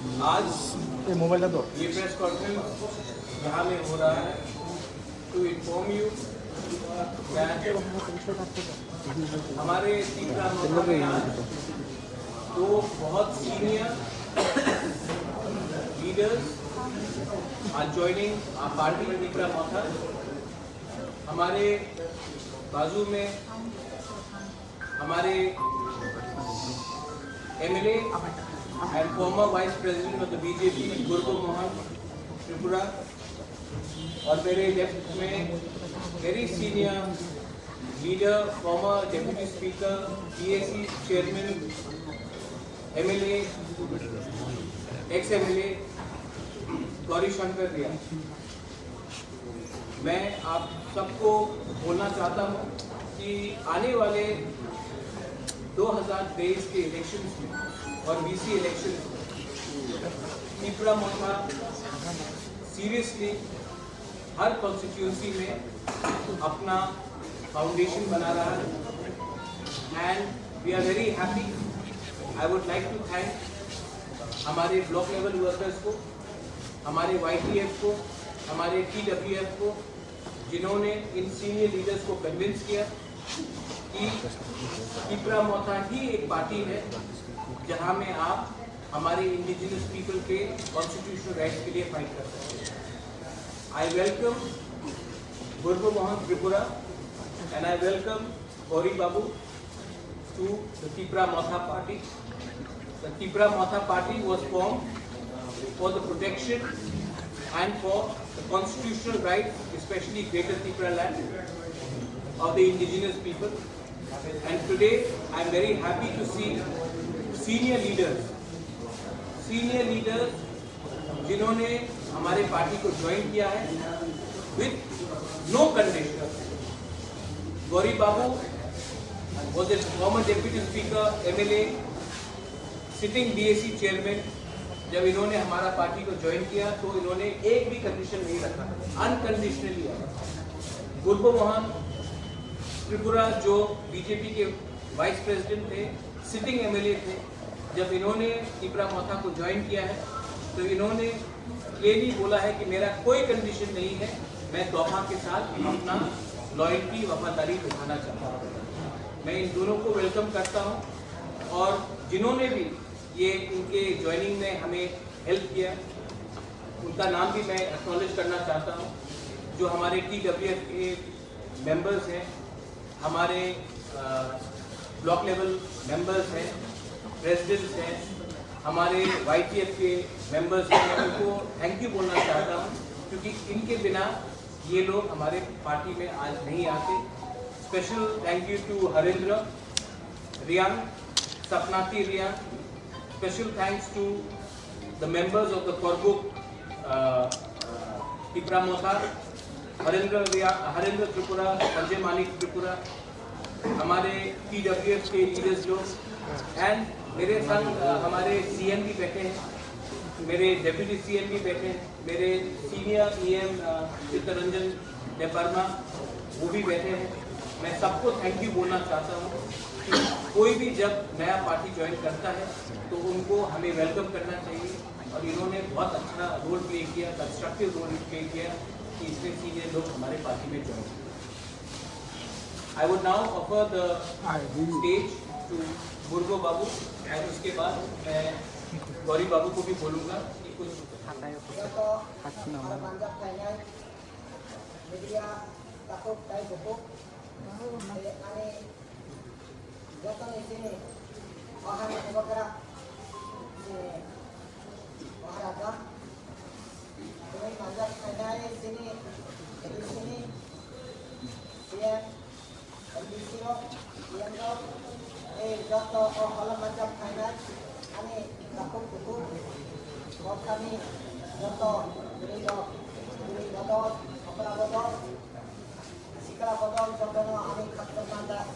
आज ये मोबाइल दो। ये प्रेस कॉन्फ्रेंस यहाँ में हो रहा है टू इन्फॉर्म यू हमारे तीसरा में आज दो बहुत senior leaders are joining our party तीसरा मोथा। हमारे बाजू में हमारे MLA and former Vice President of the BJP गुरबो मोहन त्रिपुरा और मेरे लेफ्ट में very senior leader former deputy speaker PAC chairman MLA ex MLA Gauri Shankar Riya. मैं आप सबको बोलना चाहता हूँ कि आने वाले 2023 के इलेक्शंस में और VC election Tripura Motha seriously हर कॉन्स्टिट्यूंसी में अपना फाउंडेशन बना रहा है and we are very happy. I would like to thank हमारे ब्लॉक लेवल वर्कर्स को, हमारे YTF को, हमारे TWF को, जिन्होंने इन सीनियर लीडर्स को कन्विंस किया कि त्रिपुरा मोथा ही एक पार्टी है जहां में आप हमारे इंडिजिनस पीपल के कॉन्स्टिट्यूशनल राइट्स के लिए फाइट कर सकते हैं। I welcome Gurbo Mohan Tripura and I welcome Gauri Babu to the Tripura Motha party. The Tripura Motha party was formed for the protection and for the constitutional rights, especially Greater Tripura land of the indigenous people. And today I am very happy to see senior leaders जिन्होंने हमारे party को join किया है with no condition। Gauri Babu was a former deputy speaker MLA sitting BAC chairman। जब इन्होंने हमारा party को join किया तो इन्होंने एक भी कंडीशन नहीं रखा, अनकंडीशनली आया। गुरबो मोहन त्रिपुरा जो BJP के वाइस प्रेसिडेंट थे, सिटिंग MLA थे, जब इन्होंने त्रिपुरा मोथा को ज्वाइन किया है तो इन्होंने क्लियरली बोला है कि मेरा कोई कंडीशन नहीं है, मैं तोहफा के साथ अपना लॉयल्टी वफादारी दिखाना चाहता हूँ। मैं इन दोनों को वेलकम करता हूँ और जिन्होंने भी ये इनके ज्वाइनिंग में हमें हेल्प किया उनका नाम भी मैं एक्नॉलेज करना चाहता हूँ। जो हमारे TWF के मेंबर्स हैं, हमारे ब्लॉक लेवल मेंबर्स हैं, प्रेसिडेंट्स हैं, हमारे YTF के मेंबर्स हैं, मैं उनको थैंक यू बोलना चाहता हूँ क्योंकि इनके बिना ये लोग हमारे पार्टी में आज नहीं आते। Special thank you to Harendra Reang, Sapnati Reang. Special thanks to the members of the Korbuk Tripura Motha, Harendra Tripura, Sanjay Manik Tripura, हमारे TWF के लीडर्स लोग एंड मेरे संग हमारे CM भी बैठे हैं, मेरे डेप्यूटी CM भी बैठे हैं, मेरे सीनियर EM चित्तरंजन देवर्मा वो भी बैठे हैं। मैं सबको थैंक यू बोलना चाहता हूँ कि कोई भी जब नया पार्टी ज्वाइन करता है तो उनको हमें वेलकम करना चाहिए और इन्होंने बहुत अच्छा रोल प्ले किया, कंस्ट्रक्टिव रोल प्ले किया कि इसमें सीनियर लोग हमारे पार्टी में ज्वाइन किए। I would now offer the stage to Gurbo babu and उसके बाद मैं गौरी बाबू को भी बोलूँगा कि कुछ datang di sini bahan bergerak olahraga ini manjat kendai di sini dia di sini yang jatuh kalau manjat kendai ini takut buku kami jatuh beri dodol opera dodol sikala dodol jatuh ini kakak manjat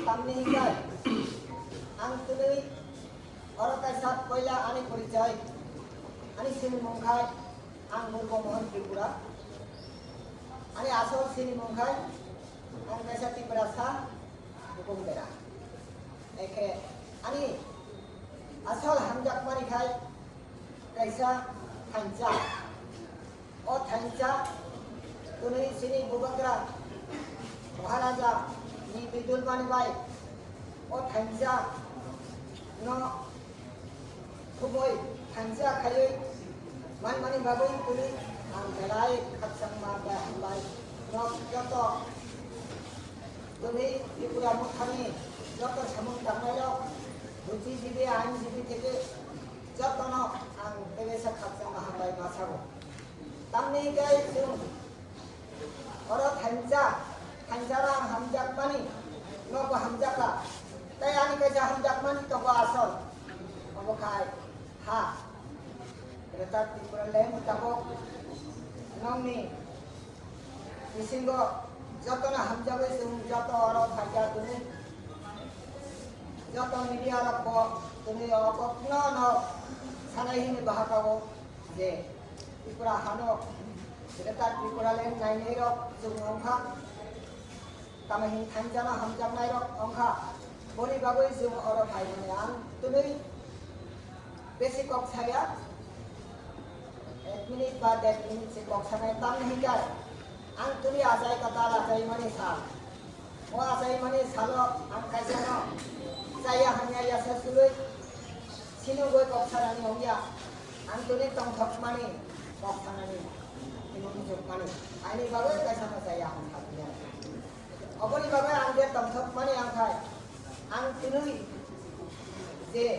Kami hingga angkuli orang kasat koila ani परिचय ani sini mongkai ang Gurbो Mohan Tripura ani asal sini mongkai ang desa Tripura sa hukum bera eke ani asal hamjak mani khai kaisa thancha o thancha tuni sini bubagra maharaja ni bidul mani bai o thancha no khuboi thancha khai man mani babai tuni ang belai khatsang ma ba bai no joto tuni tripura mukhani joto samung tamai বুদ্ধিজীবী আইনজীবী থেকে যত্ন আং তেবেসা খাপসাং হামবাই মাসাবো তামনি গাই जों or থানজারা হামজাক মানি নবো হামজাকা তাই আনি কাজা হামজাক মানি তবো আসল অবখাই হা এটা ত্রিপুরা লে মুতাবক নংনি বিসিঙ্গ যতনা হামজাবে जों যত অর থাকা তুমি যত মিডিয়া রব তুমি অকপ্ন ন সানাইহিনি বাহাকাবো যে ত্রিপুরা হানো এটা ত্রিপুরা লেন নাইনে রক जों অংখা তামাহিন থানজানা হামজাবনাই রক অংখা বনি বাবৈ जों অর ভাইবনে আং তুমি বেশি কক ছায়া 1 মিনিট বা 1.5 মিনিট সে কক ছানাই তাম नहीं जाय আং তুমি আজাই কথা আজাই মানে সাল ও আজাই মানে সালো আং কাইসা ন saya hanya ya sesuai sini gue kok sarani ongya antuni tong thok mani kok sarani ini muncul mani ini bagai kayak sama saya angkatnya apa nih bagai angkat tong thok mani angkai antuni je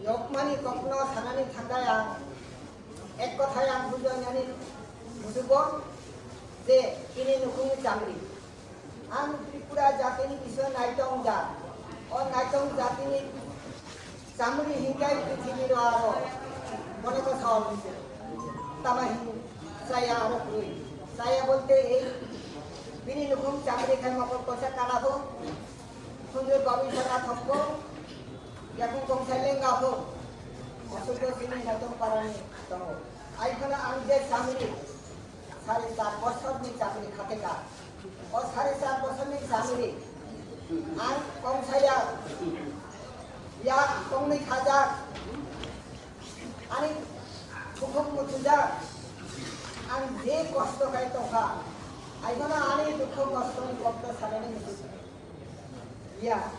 yok mani kokno sarani thanda yang ek kotha yang bujonya nih busubon je ini nukung jamri ang Tripura jati ini bisa naik tong jar और नाचों जाति में चामड़ी हिंगाई पृथ्वी रोआरो मने को सवाल है तमाही saya आरोप हुई saya बोलते हैं बिनी लुकुम चामड़ी खाई मकर कोसा काला हो सुंदर बाबी सरा थप्पो या कुम कम सैलेंगा हो असुको सिनी नतम पारानी तो आई खना आंगे चामड़ी 7.5 बছর में चामड़ी खाते का और 7.5 बছर में चामड़ी ang kong saya ya kong ni khajak ani bukhuk mutuja ang je kosto kai toka aigona ani dukho kosto ni kopta salani mutu ya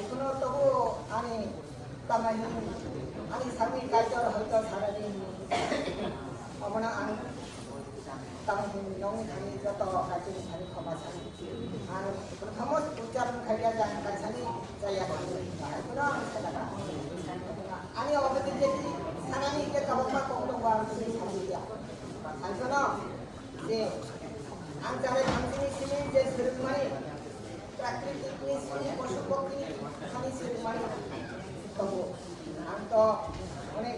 aigona to ani tamahi ani sami kai tor hoito salani amona ani tamahi nong khani joto kajin sari khoma sari আর প্রথম উচ্চারণ খাইয়া যান কাছানি যাইয়া পুরা আমি অবধি দেখি সানানি কে কাবমা কোকলো ওয়া তুমি সামিয়া আইজনা যে আনজারে ভাঙিনি সিনি যে সিরমানি প্রাকৃতিক নি সিনি পশু পক্ষী খানি সিরমানি তবু আন্ত অনেক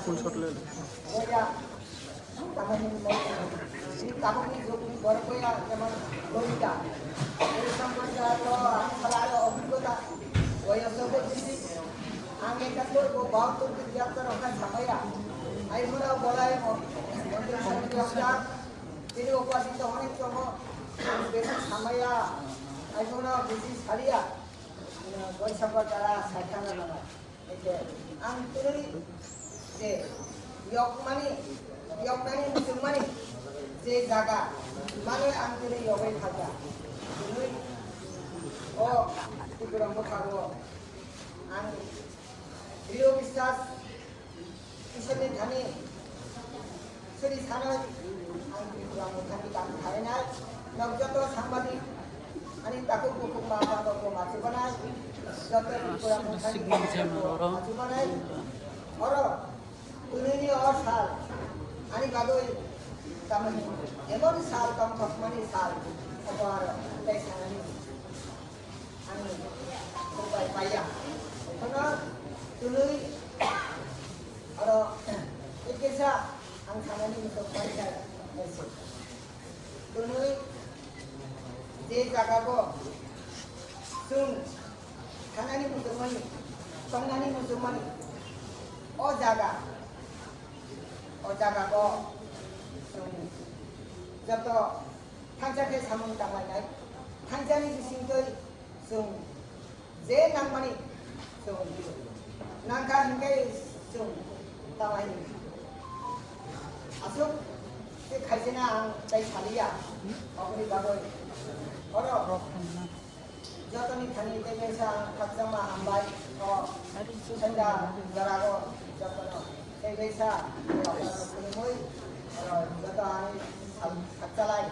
ফুল ছটলে ওয়া তামানি তামানি যোগনি বরকয়া যেমন ললিতা এই সম্পর্কে খেলার অভিজ্ঞতা বয়সকে দিদি আগে কাছে ও 72 বিদ্যার্থীর ওখানে ছাপাইয়া আইমরা বলায় মন্দির সমিতি অফিসার তিনি উপাসিত অনেক তম বেশি ছামাইয়া আইমরা বেশি ছাড়িয়া বৈশাখ তারা সাইখানা না এতে আন্তরি যে ইয়কমানি মুসলমানি যে জায়গা মানে আন্তরি ইয়বে থাকা ও ত্রিপুরা মুখাগো আং দৃঢ় বিশ্বাস इसोरनि थानि सोरि सानाय आं त्रिपुरा मुखानि गान खायनाय नवजत साংবাদিক आणि ताको बुकुम माबाको माथिबानाय जत त्रिपुरा मुखानि माथिबानाय और उन्हें और साल आणि बागोय तामनि एमन साल कम थकमानि साल अपार तै सानानि आणि उपाय पाया कोना तुलुई और एक कैसा ang सानानि मुखो पाया ऐसे तुलुई जे जागाको सुन खानानि मुसलमानि संनानि मुसलमानि ओ जागा को जब तो थांजा के सामन तांगाय थांजानि बिसिंगै जों जे नांमानि जों nangka hinggai sung tamai asuk ke khaisena ang tai salia apni bagoi oro jatani thani te mesa khaksama ambai ko senda garago jatano te mesa apna moi oro jata ani khaksalai